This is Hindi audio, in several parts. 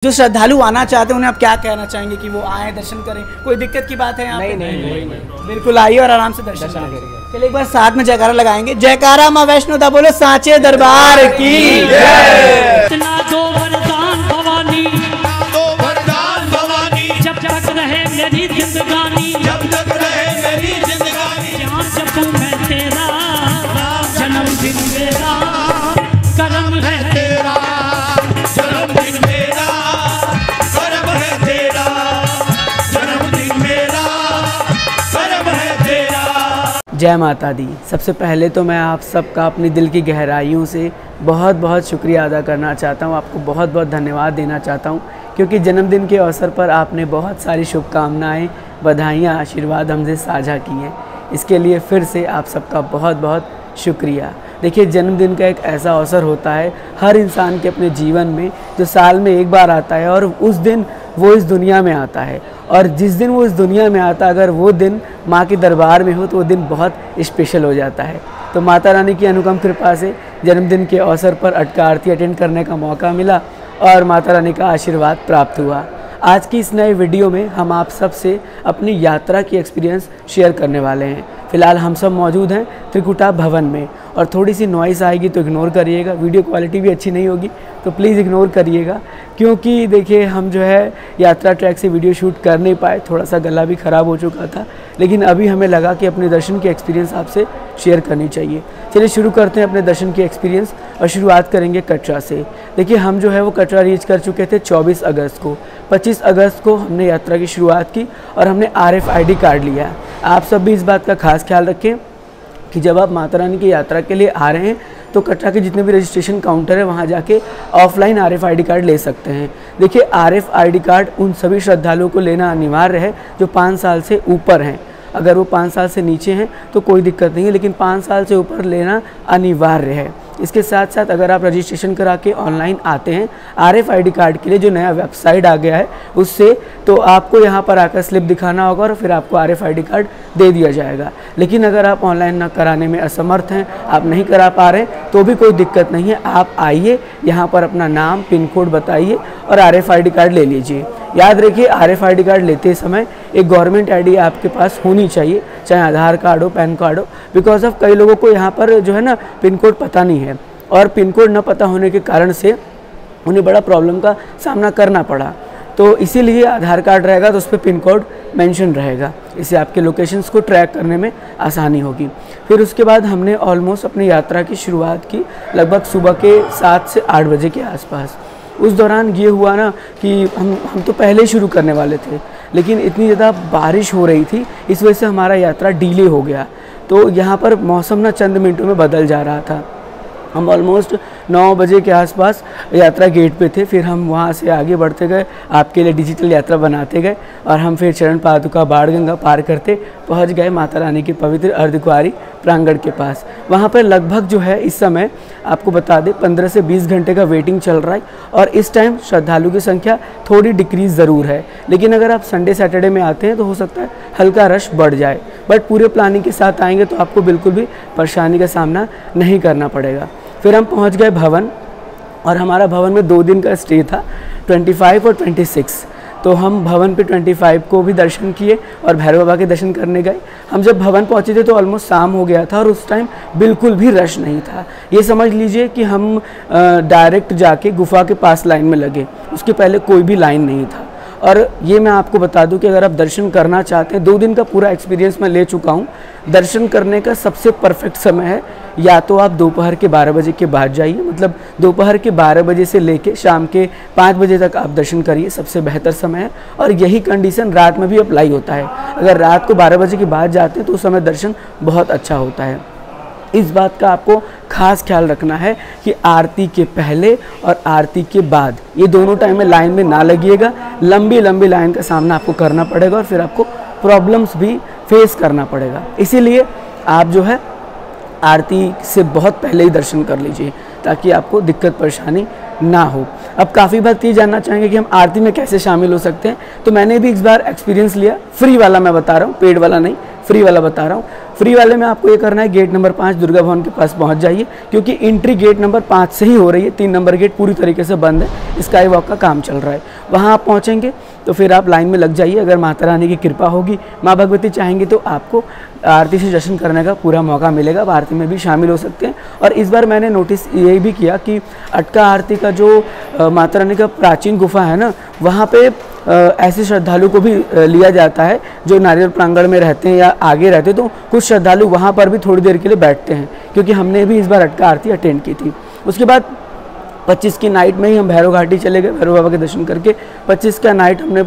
जो श्रद्धालु आना चाहते हैं उन्हें आप क्या कहना चाहेंगे कि वो आए दर्शन करें? कोई दिक्कत की बात है यहाँ पे? नहीं। बिल्कुल आइए और आराम से दर्शन करें। चलिए एक बार साथ में जयकारा लगाएंगे। जयकारा माँ वैष्णो दा बोलो सांचे दरबार की जय। दो वरदान भवानी, दो वरदान भवानी, जब तक रहे मेरी जिंदगानी, जब तक रहे मेरी जिंदगानी, जहाँ जब मैं तेरा जन्मदिन मेरा, करम है तेरा जन्मदिन मेरा, करम है तेरा जन्मदिन मेरा, करम है तेरा। जय माता दी। सबसे पहले तो मैं आप सबका अपनी दिल की गहराइयों से बहुत बहुत शुक्रिया अदा करना चाहता हूँ। आपको बहुत बहुत धन्यवाद देना चाहता हूँ क्योंकि जन्मदिन के अवसर पर आपने बहुत सारी शुभकामनाएं, बधाइयाँ, आशीर्वाद हमसे साझा की हैं। इसके लिए फिर से आप सबका बहुत बहुत शुक्रिया। देखिए, जन्मदिन का एक ऐसा अवसर होता है हर इंसान के अपने जीवन में जो साल में एक बार आता है और उस दिन वो इस दुनिया में आता है। और जिस दिन वो इस दुनिया में आता, अगर वो दिन माँ के दरबार में हो तो वो दिन बहुत स्पेशल हो जाता है। तो माता रानी की अनुपम कृपा से जन्मदिन के अवसर पर अटका आरती अटेंड करने का मौका मिला और माता रानी का आशीर्वाद प्राप्त हुआ। आज की इस नए वीडियो में हम आप सब से अपनी यात्रा की एक्सपीरियंस शेयर करने वाले हैं। फ़िलहाल हम सब मौजूद हैं त्रिकुटा भवन में और थोड़ी सी नॉइस आएगी तो इग्नोर करिएगा। वीडियो क्वालिटी भी अच्छी नहीं होगी तो प्लीज़ इग्नोर करिएगा क्योंकि देखिए हम जो है यात्रा ट्रैक से वीडियो शूट कर नहीं पाए, थोड़ा सा गला भी ख़राब हो चुका था, लेकिन अभी हमें लगा कि अपने दर्शन की एक्सपीरियंस आपसे शेयर करनी चाहिए। चलिए शुरू करते हैं अपने दर्शन की एक्सपीरियंस और शुरुआत करेंगे कटरा से। देखिए हम जो है वो कटरा रीच कर चुके थे 24 अगस्त को। 25 अगस्त को हमने यात्रा की शुरुआत की और हमने RFID कार्ड लिया। आप सब भी इस बात का खास ख्याल रखें कि जब आप माता रानी की यात्रा के लिए आ रहे हैं तो कटरा के जितने भी रजिस्ट्रेशन काउंटर है वहाँ जाके ऑफलाइन RFID कार्ड ले सकते हैं। देखिए RFID कार्ड उन सभी श्रद्धालुओं को लेना अनिवार्य है जो 5 साल से ऊपर हैं। अगर वो 5 साल से नीचे हैं तो कोई दिक्कत नहीं है, लेकिन 5 साल से ऊपर लेना अनिवार्य है। इसके साथ साथ अगर आप रजिस्ट्रेशन करा के ऑनलाइन आते हैं RFID कार्ड के लिए जो नया वेबसाइट आ गया है उससे, तो आपको यहाँ पर आकर स्लिप दिखाना होगा और फिर आपको RFID कार्ड दे दिया जाएगा। लेकिन अगर आप ऑनलाइन ना कराने में असमर्थ हैं, आप नहीं करा पा रहे तो भी कोई दिक्कत नहीं है। आप आइए यहाँ पर अपना नाम, पिन कोड बताइए और RFID कार्ड ले लीजिए। याद रखिए RFID कार्ड लेते समय एक गवर्नमेंट ID आपके पास होनी चाहिए, चाहे आधार कार्ड हो, पैन कार्ड हो। बिकॉज ऑफ कई लोगों को यहाँ पर जो है ना पिन कोड पता नहीं है और पिन कोड न पता होने के कारण से उन्हें बड़ा प्रॉब्लम का सामना करना पड़ा। तो इसीलिए आधार कार्ड रहेगा तो उस पर पिन कोड मेंशन रहेगा, इससे आपके लोकेशंस को ट्रैक करने में आसानी होगी। फिर उसके बाद हमने ऑलमोस्ट अपनी यात्रा की शुरुआत की लगभग सुबह के 7 से 8 बजे के आसपास। उस दौरान ये हुआ ना कि हम तो पहले शुरू करने वाले थे, लेकिन इतनी ज़्यादा बारिश हो रही थी, इस वजह से हमारा यात्रा डिले हो गया। तो यहाँ पर मौसम ना चंद मिनटों में बदल जा रहा था। हम ऑलमोस्ट 9 बजे के आसपास यात्रा गेट पे थे। फिर हम वहाँ से आगे बढ़ते गए, आपके लिए डिजिटल यात्रा बनाते गए और हम फिर चरण पादुका बाण गंगा पार करते पहुँच गए माता रानी के पवित्र अर्धकुंवारी प्रांगण के पास। वहाँ पर लगभग जो है इस समय आपको बता दें 15 से 20 घंटे का वेटिंग चल रहा है और इस टाइम श्रद्धालु की संख्या थोड़ी डिक्रीज़ ज़रूर है। लेकिन अगर आप संडे सैटरडे में आते हैं तो हो सकता है हल्का रश बढ़ जाए, बट पूरे प्लानिंग के साथ आएंगे तो आपको बिल्कुल भी परेशानी का सामना नहीं करना पड़ेगा। फिर हम पहुंच गए भवन और हमारा भवन में 2 दिन का स्टे था, 25 और 26। तो हम भवन पे 25 को भी दर्शन किए और भैरव बाबा के दर्शन करने गए। हम जब भवन पहुंचे थे तो ऑलमोस्ट शाम हो गया था और उस टाइम बिल्कुल भी रश नहीं था। ये समझ लीजिए कि हम डायरेक्ट जाके गुफा के पास लाइन में लगे, उसके पहले कोई भी लाइन नहीं था। और ये मैं आपको बता दूं कि अगर आप दर्शन करना चाहते हैं, 2 दिन का पूरा एक्सपीरियंस मैं ले चुका हूं। दर्शन करने का सबसे परफेक्ट समय है या तो आप दोपहर के 12 बजे के बाद जाइए, मतलब दोपहर के 12 बजे से लेके शाम के 5 बजे तक आप दर्शन करिए, सबसे बेहतर समय है। और यही कंडीशन रात में भी अप्लाई होता है। अगर रात को 12 बजे के बाद जाते हैं तो उस समय दर्शन बहुत अच्छा होता है। इस बात का आपको खास ख्याल रखना है कि आरती के पहले और आरती के बाद ये दोनों टाइम में लाइन में ना लगिएगा। लंबी लंबी लाइन का सामना आपको करना पड़ेगा और फिर आपको प्रॉब्लम्स भी फेस करना पड़ेगा। इसीलिए आप जो है आरती से बहुत पहले ही दर्शन कर लीजिए ताकि आपको दिक्कत परेशानी ना हो। अब काफ़ी बात ये जानना चाहेंगे कि हम आरती में कैसे शामिल हो सकते हैं, तो मैंने भी इस बार एक्सपीरियंस लिया। फ्री वाला मैं बता रहा हूँ, पेड वाला नहीं, फ्री वाला बता रहा हूँ। फ्री वाले में आपको ये करना है, गेट नंबर 5 दुर्गा भवन के पास पहुँच जाइए, क्योंकि एंट्री गेट नंबर 5 से ही हो रही है। 3 नंबर गेट पूरी तरीके से बंद है, स्काई वॉक का काम चल रहा है। वहाँ आप पहुँचेंगे तो फिर आप लाइन में लग जाइए। अगर माता रानी की कृपा होगी, माँ भगवती चाहेंगी तो आपको आरती से दर्शन करने का पूरा मौका मिलेगा। आप आरती में भी शामिल हो सकते हैं। और इस बार मैंने नोटिस ये भी किया कि अटका आरती का जो माता रानी का प्राचीन गुफा है ना, वहाँ पे ऐसे श्रद्धालु को भी लिया जाता है जो नारियल प्रांगण में रहते हैं या आगे रहते हैं। तो कुछ श्रद्धालु वहाँ पर भी थोड़ी देर के लिए बैठते हैं, क्योंकि हमने भी इस बार अटका आरती अटेंड की थी। उसके बाद 25 की नाइट में ही हम भैरव घाटी चले गए भैरव बाबा के दर्शन करके। 25 का नाइट हमने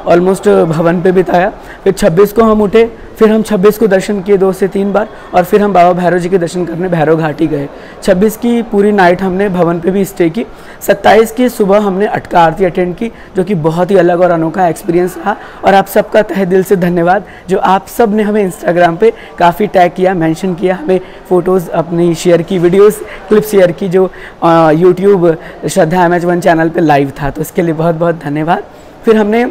ऑलमोस्ट भवन पे बिताया। फिर 26 को हम उठे, फिर हम 26 को दर्शन किए 2 से 3 बार, और फिर हम बाबा भैरव जी के दर्शन करने भैरव घाटी गए। 26 की पूरी नाइट हमने भवन पे भी स्टे की। 27 की सुबह हमने अटका आरती अटेंड की, जो कि बहुत ही अलग और अनोखा एक्सपीरियंस रहा। और आप सबका तहे दिल से धन्यवाद, जो आप सब ने हमें इंस्टाग्राम पे काफ़ी टैग किया, मेंशन किया, हमें फ़ोटोज़ अपनी शेयर की, वीडियोस क्लिप शेयर की, जो यूट्यूब श्रद्धा MH1 चैनल पे लाइव था। तो इसके लिए बहुत बहुत धन्यवाद। फिर हमने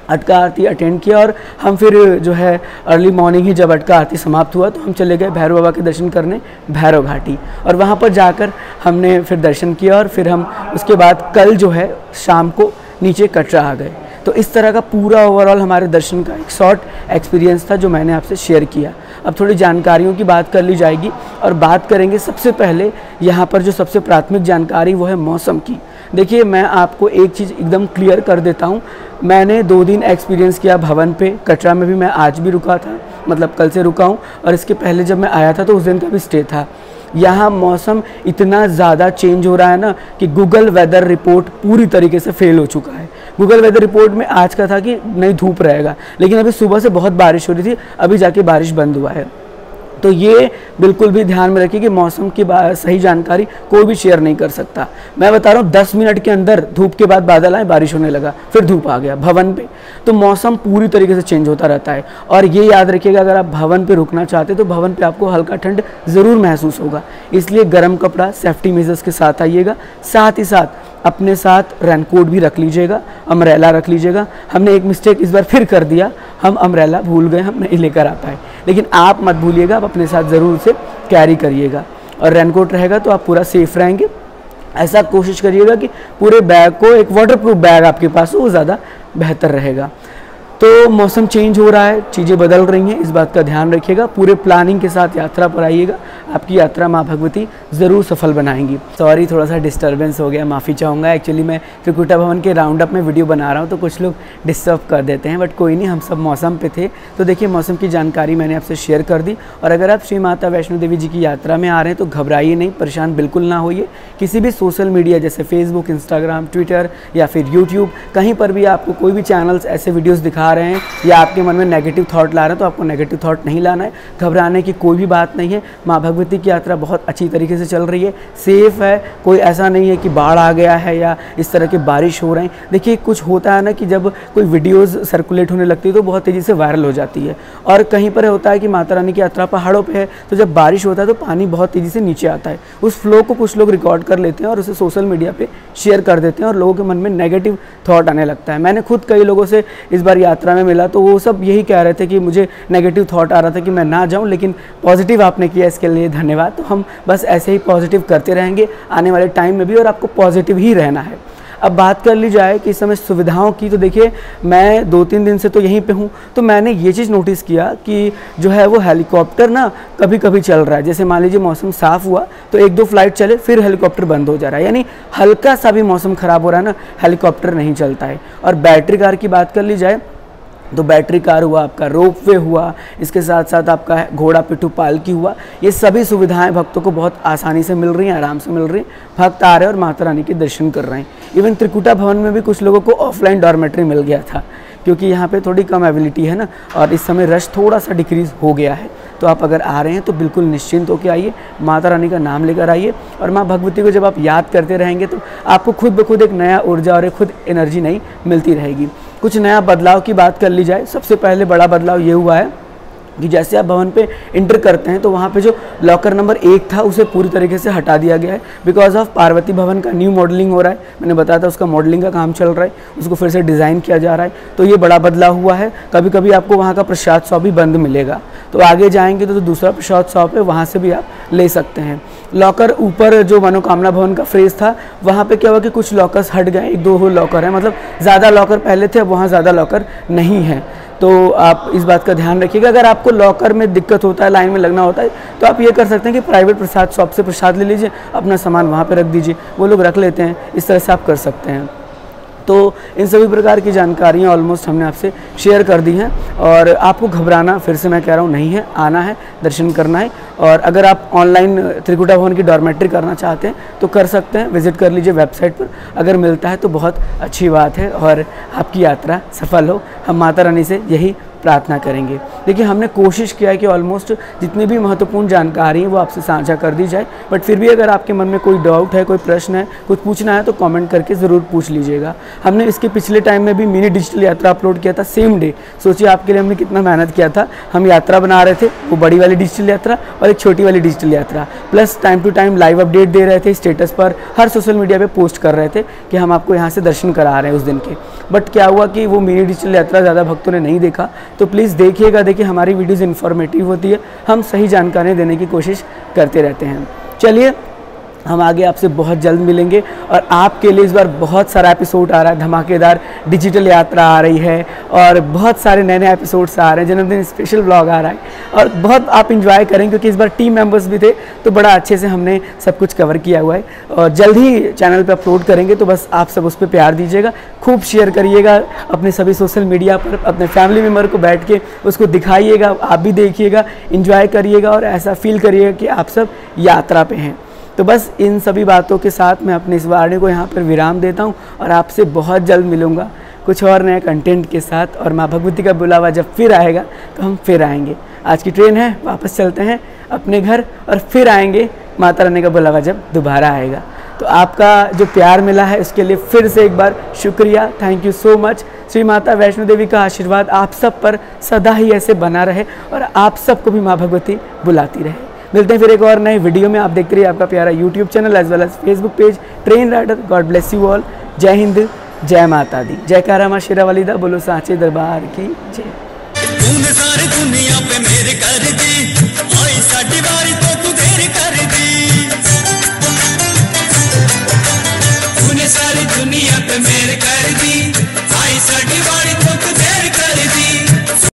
अटका आरती अटेंड किया और हम फिर जो है अर्ली मॉर्निंग ही जब अटका आरती समाप्त हुआ तो हम चले गए भैरव बाबा के दर्शन करने भैरव घाटी। और वहाँ पर जाकर हमने फिर दर्शन किया और फिर हम उसके बाद कल जो है शाम को नीचे कटरा आ गए। तो इस तरह का पूरा ओवरऑल हमारे दर्शन का एक शॉर्ट एक्सपीरियंस था जो मैंने आपसे शेयर किया। अब थोड़ी जानकारियों की बात कर ली जाएगी और बात करेंगे सबसे पहले यहाँ पर जो सबसे प्राथमिक जानकारी वो है मौसम की। देखिए, मैं आपको एक चीज़ एकदम क्लियर कर देता हूँ। मैंने 2 दिन एक्सपीरियंस किया भवन पे, कटरा में भी मैं आज भी रुका था, मतलब कल से रुका हूँ, और इसके पहले जब मैं आया था तो उस दिन का भी स्टे था। यहाँ मौसम इतना ज़्यादा चेंज हो रहा है ना कि गूगल वेदर रिपोर्ट पूरी तरीके से फेल हो चुका है। गूगल वेदर रिपोर्ट में आज का था कि नहीं धूप रहेगा, लेकिन अभी सुबह से बहुत बारिश हो रही थी, अभी जाके बारिश बंद हुआ है। तो ये बिल्कुल भी ध्यान में रखिए कि मौसम की सही जानकारी कोई भी शेयर नहीं कर सकता। मैं बता रहा हूँ 10 मिनट के अंदर धूप के बाद बादल आए, बारिश होने लगा, फिर धूप आ गया भवन पे। तो मौसम पूरी तरीके से चेंज होता रहता है। और ये याद रखिएगा, अगर आप भवन पे रुकना चाहते तो भवन पे आपको हल्का ठंड ज़रूर महसूस होगा, इसलिए गर्म कपड़ा सेफ्टी मेजर्स के साथ आइएगा। साथ ही साथ अपने साथ रेनकोट भी रख लीजिएगा, अम्ब्रेला रख लीजिएगा। हमने एक मिस्टेक इस बार फिर कर दिया, हम अम्ब्रेला भूल गए, हम नहीं लेकर आ पाए, लेकिन आप मत भूलिएगा, आप अपने साथ ज़रूर से कैरी करिएगा। और रेनकोट रहेगा तो आप पूरा सेफ रहेंगे। ऐसा कोशिश करिएगा कि पूरे बैग को एक वाटरप्रूफ बैग आपके पास हो, वो ज़्यादा बेहतर रहेगा। तो मौसम चेंज हो रहा है, चीज़ें बदल रही हैं, इस बात का ध्यान रखिएगा। पूरे प्लानिंग के साथ यात्रा पर आइएगा, आपकी यात्रा माँ भगवती ज़रूर सफल बनाएंगी। सॉरी, थोड़ा सा डिस्टर्बेंस हो गया, माफ़ी चाहूँगा। एक्चुअली मैं त्रिकुटा भवन के राउंड अप में वीडियो बना रहा हूँ तो कुछ लोग डिस्टर्ब कर देते हैं, बट कोई नहीं, हम सब मौसम पे थे। तो देखिए, मौसम की जानकारी मैंने आपसे शेयर कर दी। और अगर आप श्री माता वैष्णो देवी जी की यात्रा में आ रहे हैं तो घबराइए नहीं, परेशान बिल्कुल ना होइए। किसी भी सोशल मीडिया जैसे फेसबुक, इंस्टाग्राम, ट्विटर या फिर यूट्यूब, कहीं पर भी आपको कोई भी चैनल्स ऐसे वीडियोज़ दिखा रहे हैं या आपके मन में नेगेटिव थॉट ला रहे हैं तो आपको नेगेटिव थॉट नहीं लाना है। घबराने की कोई भी बात नहीं है। माँ भगवती की यात्रा बहुत अच्छी तरीके से चल रही है, सेफ़ है। कोई ऐसा नहीं है कि बाढ़ आ गया है या इस तरह की बारिश हो रही है। देखिए, कुछ होता है ना कि जब कोई वीडियोज़ सर्कुलेट होने लगती है तो बहुत तेज़ी से वायरल हो जाती है। और कहीं पर होता है कि माता रानी की यात्रा पहाड़ों पर है, तो जब बारिश होता है तो पानी बहुत तेज़ी से नीचे आता है। उस फ्लो को कुछ लोग रिकॉर्ड कर लेते हैं और उसे सोशल मीडिया पर शेयर कर देते हैं और लोगों के मन में नेगेटिव थॉट आने लगता है। मैंने खुद कई लोगों से इस बार यात्रा में मिला तो वो सब यही कह रहे थे कि मुझे नेगेटिव थॉट आ रहा था कि मैं ना जाऊं, लेकिन पॉजिटिव आपने किया, इसके लिए धन्यवाद। तो हम बस ऐसे ही पॉजिटिव करते रहेंगे आने वाले टाइम में भी, और आपको पॉजिटिव ही रहना है। अब बात कर ली जाए कि इस समय सुविधाओं की, तो देखिए, मैं 2-3 दिन से तो यहीं पे हूँ, तो मैंने ये चीज़ नोटिस किया कि जो है वो हेलीकॉप्टर ना कभी कभी चल रहा है। जैसे मान लीजिए मौसम साफ़ हुआ तो 1-2 फ्लाइट चले, फिर हेलीकॉप्टर बंद हो जा रहा है। यानी हल्का सा भी मौसम ख़राब हो रहा है ना, हेलीकॉप्टर नहीं चलता है। और बैटरी कार की बात कर ली जाए तो बैटरी कार हुआ, आपका रोपवे हुआ, इसके साथ साथ आपका घोड़ा पिट्ठू पालकी हुआ, ये सभी सुविधाएं भक्तों को बहुत आसानी से मिल रही हैं, आराम से मिल रही हैं। भक्त आ रहे हैं और माता रानी के दर्शन कर रहे हैं। इवन त्रिकुटा भवन में भी कुछ लोगों को ऑफलाइन डॉर्मेट्री मिल गया था, क्योंकि यहाँ पे थोड़ी कम अवेलेबिलिटी है ना, और इस समय रश थोड़ा सा डिक्रीज़ हो गया है। तो आप अगर आ रहे हैं तो बिल्कुल निश्चिंत होकर आइए, माता रानी का नाम लेकर आइए। और माँ भगवती को जब आप याद करते रहेंगे तो आपको खुद ब खुद एक नया ऊर्जा और एक खुद एनर्जी नई मिलती रहेगी। कुछ नया बदलाव की बात कर ली जाए, सबसे पहले बड़ा बदलाव ये हुआ है कि जैसे आप भवन पे इंटर करते हैं तो वहाँ पे जो लॉकर नंबर 1 था उसे पूरी तरीके से हटा दिया गया है बिकॉज ऑफ पार्वती भवन का न्यू मॉडलिंग हो रहा है। मैंने बताया था उसका मॉडलिंग का काम चल रहा है, उसको फिर से डिज़ाइन किया जा रहा है, तो ये बड़ा बदलाव हुआ है। कभी कभी आपको वहाँ का प्रसाद शॉप भी बंद मिलेगा, तो आगे जाएंगे तो दूसरा प्रसाद शॉप है, वहाँ से भी आप ले सकते हैं। लॉकर ऊपर जो मनोकामना भवन का फ्रेज था वहाँ पे क्या हुआ कि कुछ लॉकर्स हट गए, 1-2 लॉकर है, मतलब ज़्यादा लॉकर पहले थे, अब वहाँ ज़्यादा लॉकर नहीं है। तो आप इस बात का ध्यान रखिएगा। अगर आपको लॉकर में दिक्कत होता है, लाइन में लगना होता है, तो आप ये कर सकते हैं कि प्राइवेट प्रसाद शॉप से प्रसाद ले लीजिए, अपना सामान वहाँ पे रख दीजिए, वो लोग रख लेते हैं, इस तरह से आप कर सकते हैं। तो इन सभी प्रकार की जानकारियाँ ऑलमोस्ट हमने आपसे शेयर कर दी हैं और आपको घबराना, फिर से मैं कह रहा हूँ, नहीं है, आना है, दर्शन करना है। और अगर आप ऑनलाइन त्रिकुटा भवन की डॉर्मेट्री करना चाहते हैं तो कर सकते हैं, विजिट कर लीजिए वेबसाइट पर, अगर मिलता है तो बहुत अच्छी बात है और आपकी यात्रा सफल हो। हम माता रानी से यही प्रार्थना करेंगे। देखिए, हमने कोशिश किया है कि ऑलमोस्ट जितनी भी महत्वपूर्ण जानकारी है वो आपसे साझा कर दी जाए, बट फिर भी अगर आपके मन में कोई डाउट है, कोई प्रश्न है, कुछ पूछना है तो कमेंट करके ज़रूर पूछ लीजिएगा। हमने इसके पिछले टाइम में भी मिनी डिजिटल यात्रा अपलोड किया था सेम डे। सोचिए आपके लिए हमने कितना मेहनत किया था। हम यात्रा बना रहे थे, वो बड़ी वाली डिजिटल यात्रा और एक छोटी वाली डिजिटल यात्रा, plus time to time live update दे रहे थे, स्टेटस पर हर सोशल मीडिया पर पोस्ट कर रहे थे कि हम आपको यहाँ से दर्शन करा रहे हैं उस दिन के। बट क्या हुआ कि वो मिनी डिजिटल यात्रा ज़्यादा भक्तों ने नहीं देखा, तो प्लीज़ देखिएगा। देखिए, हमारी वीडियोज़ इन्फॉर्मेटिव होती है, हम सही जानकारी देने की कोशिश करते रहते हैं। चलिए, हम आगे आपसे बहुत जल्द मिलेंगे और आपके लिए इस बार बहुत सारा एपिसोड आ रहा है, धमाकेदार डिजिटल यात्रा आ रही है और बहुत सारे नए नए एपिसोड्स आ रहे हैं, जन्मदिन स्पेशल व्लॉग आ रहा है और बहुत आप इंजॉय करेंगे क्योंकि इस बार टीम मेंबर्स भी थे, तो बड़ा अच्छे से हमने सब कुछ कवर किया हुआ है और जल्द ही चैनल पे अपलोड करेंगे। तो बस आप सब उस पर प्यार दीजिएगा, खूब शेयर करिएगा अपने सभी सोशल मीडिया पर, अपने फैमिली मेम्बर को बैठ के उसको दिखाइएगा, आप भी देखिएगा, इंजॉय करिएगा और ऐसा फील करिएगा कि आप सब यात्रा पे हैं। तो बस इन सभी बातों के साथ मैं अपने इस वार्ने को यहाँ पर विराम देता हूँ और आपसे बहुत जल्द मिलूँगा कुछ और नए कंटेंट के साथ। और माँ भगवती का बुलावा जब फिर आएगा तो हम फिर आएंगे। आज की ट्रेन है, वापस चलते हैं अपने घर और फिर आएंगे माता रानी का बुलावा जब दोबारा आएगा। तो आपका जो प्यार मिला है उसके लिए फिर से एक बार शुक्रिया, thank you so much. Shri Mata Vaishno Devi का आशीर्वाद आप सब पर सदा ही ऐसे बना रहे और आप सबको भी माँ भगवती बुलाती रहे। मिलते हैं फिर एक और नए वीडियो में। आप देखते रहिए आपका प्यारा YouTube channel as well as Facebook page train rider. God bless you all. जय हिंद, जय माता दी, जयकारा माँ शेरावाली दा, बोलो साचे दरबार की जय। तूने सारी दुनिया पे मेरे कर दी, आई साडी बारी तो तू